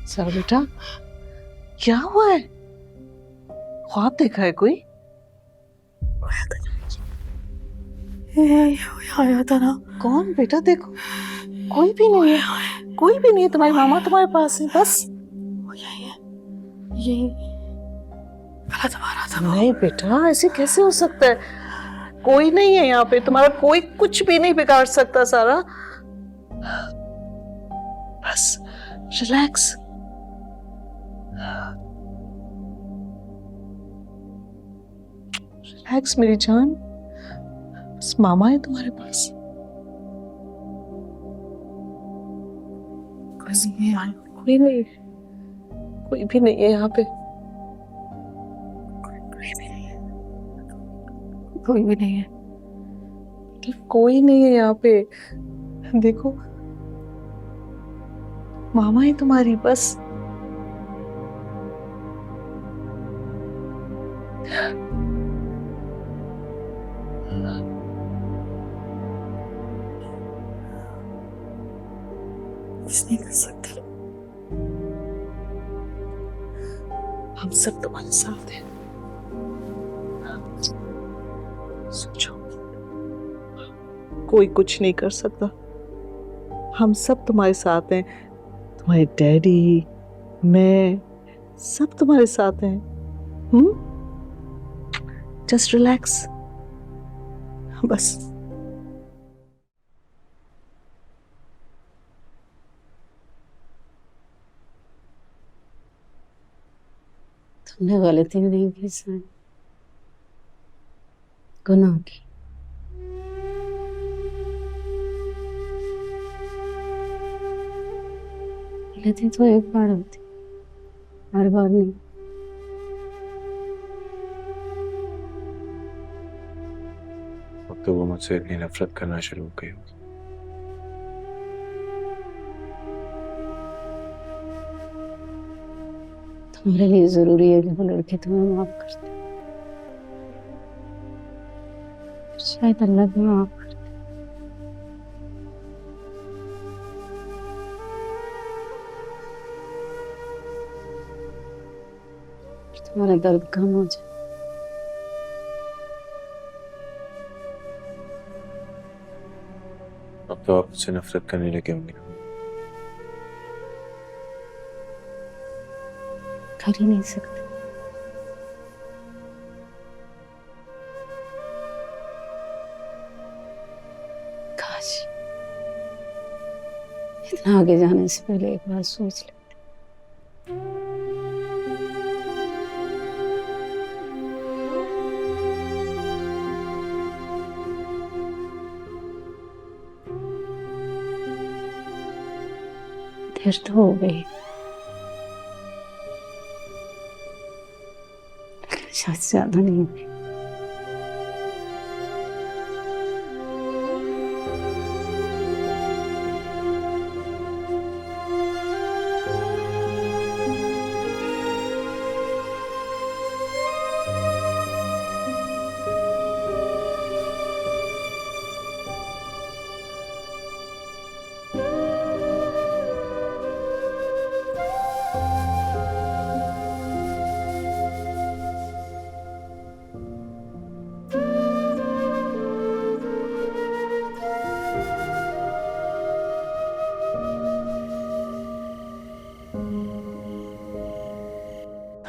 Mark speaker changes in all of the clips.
Speaker 1: Sir बेटा क्या हुआ है? ख्वाब देखा है कोई?
Speaker 2: आया था ना।
Speaker 1: कौन बेटा? देखो कोई भी नहीं है, कोई भी नहीं है। तुम्हारी मामा तुम्हारे पास है बस।
Speaker 2: ये गलत हमारा था।
Speaker 1: नहीं बेटा ऐसे कैसे हो सकता है? कोई नहीं है यहाँ पे, तुम्हारा कोई कुछ भी नहीं बिगाड़ सकता सारा। बस रिलैक्स। रिलैक्स मेरी जान, बस मामा है तुम्हारे पास। कोई नहीं, कोई भी नहीं है यहाँ पे।
Speaker 2: कोई भी नहीं है।
Speaker 1: कोई नहीं है यहाँ पे। देखो मामा ही तुम्हारी बस।
Speaker 2: कुछ नहीं कर सकते।
Speaker 1: हम सब तुम्हारे साथ हैं। सोचो, कोई कुछ नहीं कर सकता। हम सब तुम्हारे साथ हैं। तुम्हारे डैडी, मैं, सब तुम्हारे साथ हैं। जस्ट रिलैक्स बस।
Speaker 2: तुमने गलती नहीं की सर, गुनाह की। गलती तो एक बार होती, हर बार नहीं।
Speaker 3: अब तो वो मुझसे इतनी नफरत करना शुरू हो गई होगी।
Speaker 2: तुम्हारे लिए जरूरी है कि वो लड़के तुम्हें माफ करते, शायद अल्लाह भी माफ करते। तुम्हारा दर्द कम हो जाए।
Speaker 3: अब तो आप मुझसे नफरत करने लगे होंगे।
Speaker 2: कर ही नहीं सकते। काश इतना आगे जाने से पहले एक बार सोच ले। देर तो हो गई, शायद ज्यादा नहीं हुई।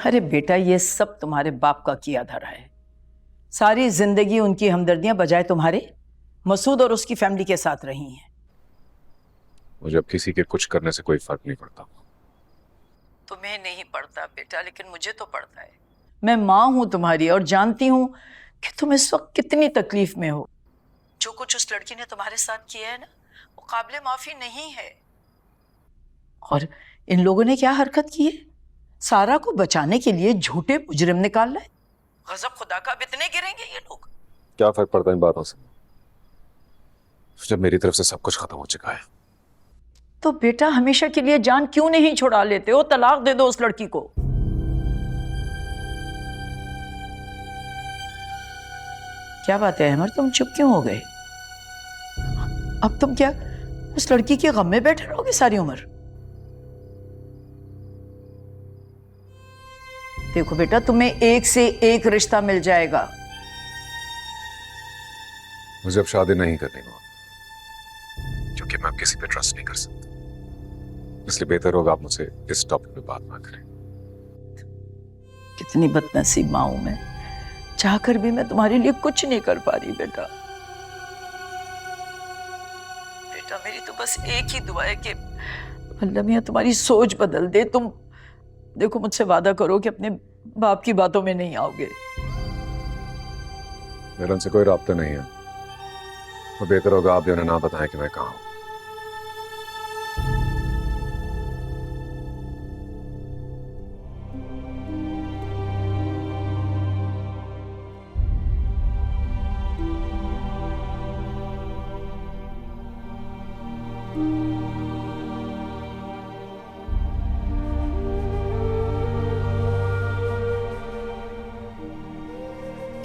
Speaker 4: अरे बेटा, ये सब तुम्हारे बाप का किया धरा है। सारी जिंदगी उनकी हमदर्दियां बजाय तुम्हारे मसूद और उसकी फैमिली के साथ रही हैं।
Speaker 3: मुझे अब किसी के कुछ करने से कोई फर्क नहीं पड़ता।
Speaker 4: तुम्हें नहीं पड़ता बेटा, लेकिन मुझे तो पड़ता है। मैं माँ हूं तुम्हारी और जानती हूं कि तुम इस वक्त कितनी तकलीफ में हो। जो कुछ उस लड़की ने तुम्हारे साथ किया है ना, वो काबिले माफी नहीं है। और इन लोगों ने क्या हरकत की है? सारा को बचाने के लिए झूठे मुजरिम निकाल रहे। गजब खुदा का, अब इतने गिरेंगे ये लोग।
Speaker 3: क्या फर्क पड़ता है इन बातों से, जब मेरी तरफ से सब कुछ खत्म हो चुका है।
Speaker 4: तो बेटा हमेशा के लिए जान क्यों नहीं छुड़ा लेते हो? तलाक दे दो उस लड़की को। क्या बात है अहमद, तुम चुप क्यों हो गए? अब तुम क्या उस लड़की के गम में बैठे रहोगे सारी उम्र? देखो बेटा, तुम्हें एक से एक रिश्ता मिल जाएगा।
Speaker 3: मुझे अब शादी नहीं करनी माँ, क्योंकि मैं अब किसी पे ट्रस्ट नहीं कर सकता। इसलिए बेहतर होगा आप मुझसे इस टॉपिक पे बात ना करें।
Speaker 4: कितनी बदनसीब माँ हूं मैं, चाहकर भी मैं तुम्हारे लिए कुछ नहीं कर पा रही बेटा। बेटा मेरी तो बस एक ही दुआ है कि अल्लाह मियां तुम्हारी सोच बदल दे। तुम देखो, मुझसे वादा करो कि अपने बाप की बातों में नहीं आओगे।
Speaker 3: मेरा उनसे कोई राब्ता नहीं है, तो बेहतर होगा आप भी उन्हें ना बताएं कि मैं कहाँ हूं।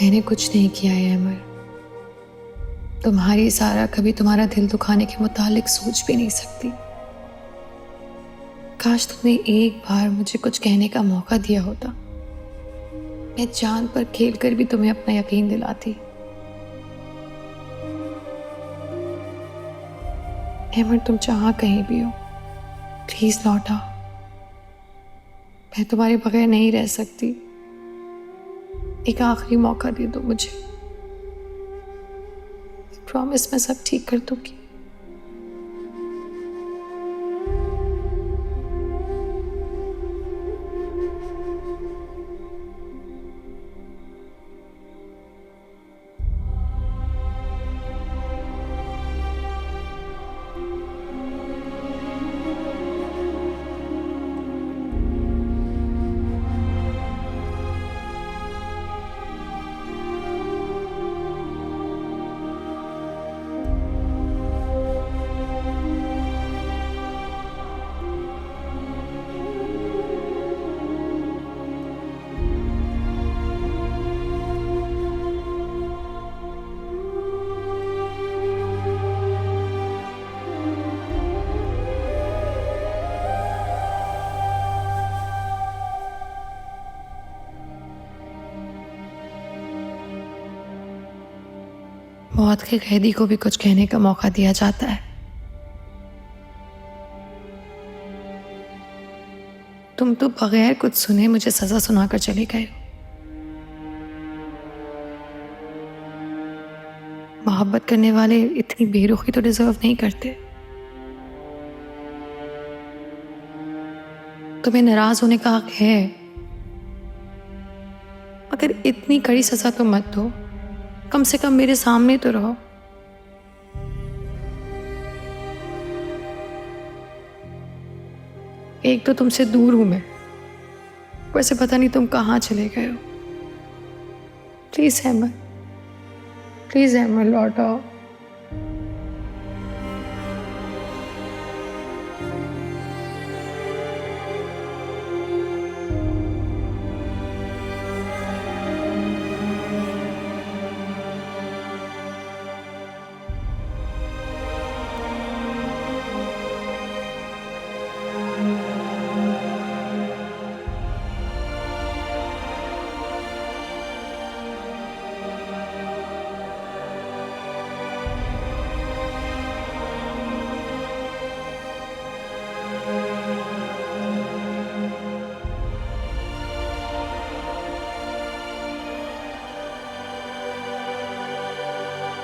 Speaker 2: मैंने कुछ नहीं किया है अमर। तुम्हारी सारा कभी तुम्हारा दिल दुखाने के मुतालिक सोच भी नहीं सकती। काश तुमने एक बार मुझे कुछ कहने का मौका दिया होता। मैं जान पर खेल कर भी तुम्हें अपना यकीन दिलाती। अमर, तुम जहां कहीं भी हो, प्लीज लौट आओ। मैं तुम्हारे बगैर नहीं रह सकती। एक आखिरी मौका दे दो मुझे। प्रॉमिस मैं सब ठीक कर दूंगी। मौत के कैदी को भी कुछ कहने का मौका दिया जाता है। तुम तो बगैर कुछ सुने मुझे सजा सुनाकर चले गए। मोहब्बत करने वाले इतनी बेरुखी तो डिजर्व नहीं करते। तुम्हें नाराज होने का हक है, मगर इतनी कड़ी सजा तो मत दो। कम से कम मेरे सामने तो रहो। एक तो तुमसे दूर हूं मैं, वैसे पता नहीं तुम कहाँ चले गए हो। प्लीज अहमद, लौट आओ।